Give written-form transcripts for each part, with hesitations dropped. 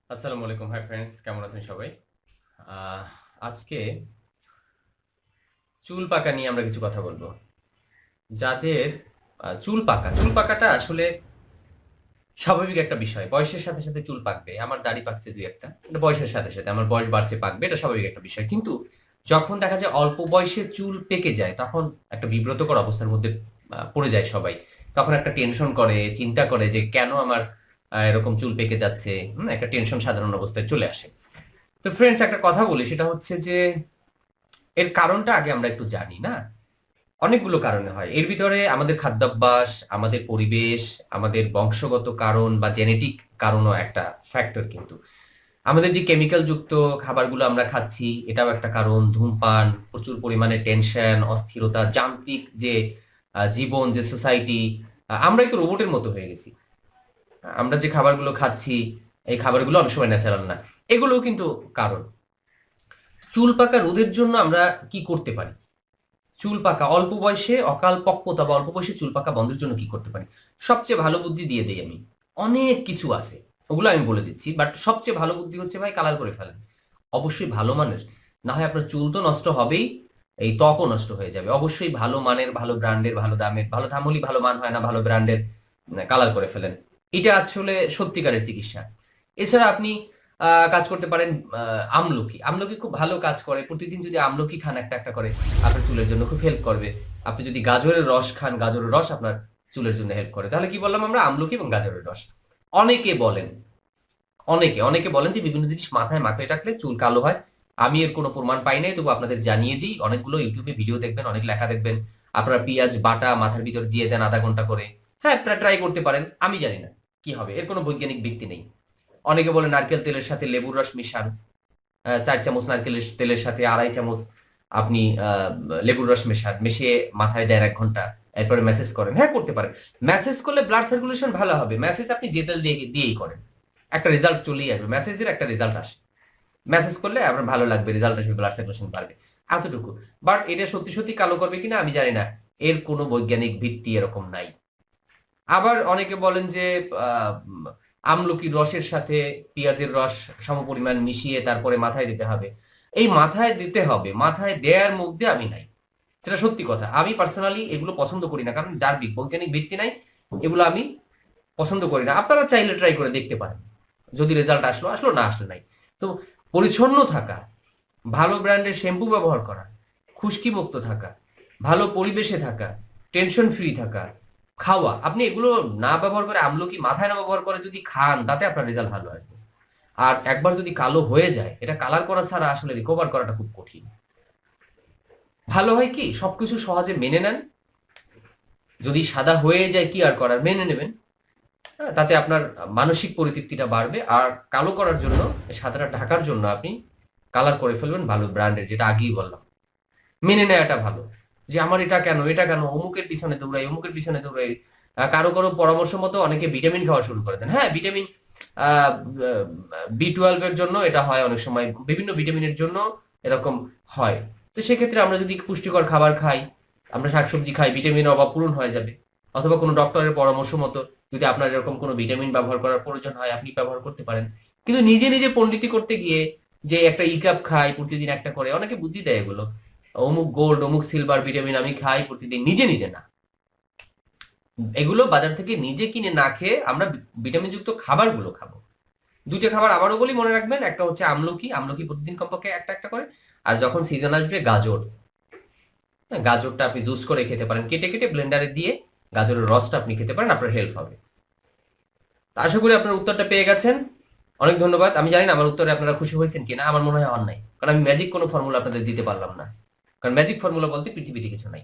আসসালামু আলাইকুম। Hi friends, কেমন আছেন সবাই? আজকে চুল পাকা নিয়ে আমরা কিছু কথা বলবো। যাদের চুল পাকাটা আসলে স্বাভাবিক একটা বিষয়। বয়সের সাথে সাথে চুল পাকবে। আমার দাড়ি পাকছে ২-১ টা। এটা বয়সের সাথে সাথে আমার বয়স বাড়ছে পাকবে, এটা স্বাভাবিক একটা বিষয়। কিন্তু যখন দেখা যায় অল্প বয়সে চুল পেকে যায়, তখন একটা বিব্রতকর অবস্থার মধ্যে পড়ে যায় সবাই। তখন একটা টেনশন করে, চিন্তা করে যে কেন আমার এরকম চুল পেকে যাচ্ছে? একটা টেনশন সাধারণ অবস্থায় চলে আসে। তো ফ্রেন্ডস, একটা কথা বলি, সেটা হচ্ছে যে এর কারণটা আগে আমরা একটু জানি না? অনেকগুলো কারণে হয়। এর ভিতরে আমাদের খাদ্যাভ্যাস, আমাদের পরিবেশ, আমাদের বংশগত কারণ বা জেনেটিক কারণও একটা ফ্যাক্টর কিন্তু। আমাদের যে কেমিক্যাল যুক্ত খাবারগুলো আমরা খাচ্ছি, এটাও একটা কারণ। ধূমপান, প্রচুর পরিমাণে টেনশন, অস্থিরতা, যান্ত্রিক যে জীবন, যে সোসাইটি, আমরাই তো রোবটের মতো হয়ে গেছি। আমরা যে খাবারগুলো খাচ্ছি, এই খাবারগুলো অনেক সময় ন্যাচারাল না। এগুলোও কিন্তু কারণ। চুল পাকা রোধের জন্য আমরা কি করতে পারি? চুল পাকা অল্প বয়সে অকাল পক্কতা বা অল্প বয়সে চুল পাকা বন্ধের জন্য কি করতে পারি? সবচেয়ে ভালো বুদ্ধি দিয়ে দেই আমি। অনেক কিছু আছে, ওগুলো আমি বলে দিচ্ছি, বাট সবচেয়ে ভালো বুদ্ধি হচ্ছে ভাই কালার করে ফেলেন। অবশ্যই ভালো মানের। না হয় আপনার চুল তো নষ্ট হবেই, এই ত্বকও নষ্ট হয়ে যাবে। অবশ্যই ভালো মানের, ভালো ব্র্যান্ডের, ভালো দামের, ভালো দাম হলেই ভালো মান হয় না, ভালো ব্র্যান্ডের কালার করে ফেলেন। এটা আসলে সত্যিকারের চিকিৎসা। এছাড়া আপনি কাজ করতে পারেন আমলকি। আমলকি খুব ভালো কাজ করে। প্রতিদিন যদি আমলকি খান একটা, একটা করে, আপনার চুলের জন্য খুব হেল্প করবে। আপনি যদি গাজরের রস খান, গাজরের রস আপনার চুলের জন্য হেল্প করে। তাহলে কি বললাম আমরা? আমলকি এবং গাজরের রস। অনেকে বলেন অনেকে বলেন যে বিভিন্ন জিনিস মাথায় মাখিয়ে রাখলে চুল কালো হয়। আমি এর কোনো প্রমাণ পাই নাই, তবু আপনাদের জানিয়ে দিই। অনেকগুলো ইউটিউবে ভিডিও দেখবেন, অনেক লেখা দেখবেন। আপনারা পেঁয়াজ বাটা মাথার ভিতর দিয়ে দেন ০.৫ ঘন্টা করে। হ্যাঁ, ট্রাই করতে পারেন। আমি জানি না কি হবে। এর কোনো বৈজ্ঞানিক ভিত্তি নেই। অনেকে বলে নারকেল তেলের সাথে লেবুর রস মিশান। ৪ চামচ নারকেলের তেলের সাথে ২.৫ চামচ আপনি লেবুর রস মেশান। মিশিয়ে মাথায় দেন ১ ঘন্টা। এরপরে ম্যাসেজ করেন। হ্যাঁ, করতে পারেন। ম্যাসেজ করলে ব্লাড সার্কুলেশন ভালো হবে। ম্যাসেজ আপনি যে তেল দিয়েই করেন। একটা রেজাল্ট চলেই আসবে। ম্যাসেজের একটা রেজাল্ট আসে। ম্যাসেজ করলে আপনার ভালো লাগবে, রেজাল্ট আসবে, ব্লাড সার্কুলেশন বাড়বে। এতটুকু। বাট এটা সত্যি, সত্যি কালো করবে কিনা আমি জানি না। এর কোনো বৈজ্ঞানিক ভিত্তি এরকম নাই। আবার অনেকে বলেন যে আ আমলকির রসের সাথে পেঁয়াজের রস সমপরিমাণ মিশিয়ে তারপরে মাথায় দিতে হবে। এই মাথায় দিতে হবে, মাথায় দেয়ার মধ্যে আমি নাই। সেটা সত্যি কথা। আমি পার্সোনালি এগুলো পছন্দ করি না। কারণ যার বৈজ্ঞানিক ভিত্তি নাই, এগুলো আমি পছন্দ করি না। আপনারা চাইলে ট্রাই করে দেখতে পারেন। যদি রেজাল্ট আসলো, আসলো, না আসলে নাই। তো পরিচ্ছন্ন থাকা, ভালো ব্র্যান্ডের শ্যাম্পু ব্যবহার করা, খুশকি মুক্ত থাকা, ভালো পরিবেশে থাকা, টেনশন ফ্রি থাকা, খাওয়া। আপনি এগুলো না ব্যবহার করে, আমলকি মাথায় না ব্যবহার করে যদি খান, তাতে আপনার রেজাল্ট ভালো আসবে। আর একবার যদি কালো হয়ে যায়, এটা কালার করা ছাড়া আসলে রিকভার করাটা খুব কঠিন। ভালো হয় কি সবকিছু সহজে মেনে নেন। যদি সাদা হয়ে যায় কি আর করার, মেনে নেবেন। হ্যাঁ, তাতে আপনার মানসিক পরিতৃপ্তিটা বাড়বে। আর কালো করার জন্য, সাদাটা ঢাকার জন্য আপনি কালার করে ফেলবেন ভালো ব্র্যান্ডের, যেটা আগেই বললাম। মেনে নেওয়াটা ভালো। যে আমার এটা কেন অমুকের পিছনে দৌড়াই, অমুকের পিছনে দৌড়াই। কারো কারো পরামর্শ মতো অনেকে ভিটামিন খাওয়া শুরু করে দেন। হ্যাঁ, ভিটামিন B12 এর জন্য এটা হয়, অনেক সময় বিভিন্ন ভিটামিনের জন্য এরকম হয়। তো সেক্ষেত্রে আমরা যদি পুষ্টিকর খাবার খাই, আমরা শাকসবজি খাই, ভিটামিনের অভাব পূরণ হয়ে যাবে। অথবা কোনো ডক্টরের পরামর্শ মতো যদি আপনার এরকম কোনো ভিটামিন ব্যবহার করার প্রয়োজন হয়, আপনি ব্যবহার করতে পারেন। কিন্তু নিজে নিজে পণ্ডিতি করতে গিয়ে যে একটা কাপ খাই প্রতিদিন একটা করে, অনেকে বুদ্ধি দেয় এগুলো, অমুক গোল্ড, অমুক সিলভার ভিটামিন আমি খাই প্রতিদিন, নিজে নিজে না। এগুলো বাজার থেকে নিজে কিনে না খেয়ে আমরা ভিটামিন যুক্ত খাবারগুলো খাবো। ২টা খাবার আবারও বলি, মনে রাখবেন। একটা হচ্ছে আমলকি, আমলকি প্রতিদিন কমপক্ষে একটা একটা করে। আর যখন সিজন আসবে গাজর, হ্যাঁ, গাজরটা আপনি জুস করে খেতে পারেন, কেটে কেটে ব্লেন্ডারে দিয়ে গাজরের রসটা আপনি খেতে পারেন, আপনার হেল্প হবে। তা আশা করি আপনার উত্তরটা পেয়ে গেছেন। অনেক ধন্যবাদ। আমি জানি না আমার উত্তরে আপনারা খুশি হয়েছেন কিনা, আমার মনে হয় হন নাই। কারণ আমি ম্যাজিক কোনো ফর্মুলা আপনাদের দিতে পারলাম না। কারণ ম্যাজিক ফর্মুলা বলতে পৃথিবীতে কিছু নাই।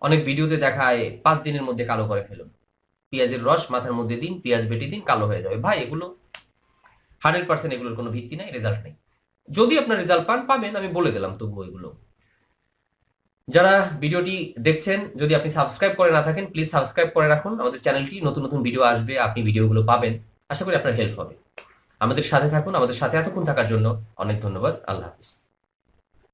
অনেক ভিডিওতে দেখায় ৫ দিনের মধ্যে কালো করে ফেলুন, পেঁয়াজের রস মাথার মধ্যে দিন, পেঁয়াজ বেটে দিন, কালো হয়ে যাবে। ভাই এগুলো 100% এগুলোর কোনো ভিত্তি নাই, রেজাল্ট নেই। যদি আপনার রেজাল্ট পাবেন, আমি বলে দিলাম। তবুও এগুলো যারা ভিডিওটি দেখছেন, যদি আপনি সাবস্ক্রাইব করে না থাকেন, প্লিজ সাবস্ক্রাইব করে রাখুন আমাদের চ্যানেলটি। নতুন নতুন ভিডিও আসবে, আপনি ভিডিওগুলো পাবেন। আশা করি আপনার হেল্প হবে। আমাদের সাথে থাকুন। আমাদের সাথে এতক্ষণ থাকার জন্য অনেক ধন্যবাদ। আল্লাহ হাফিজ।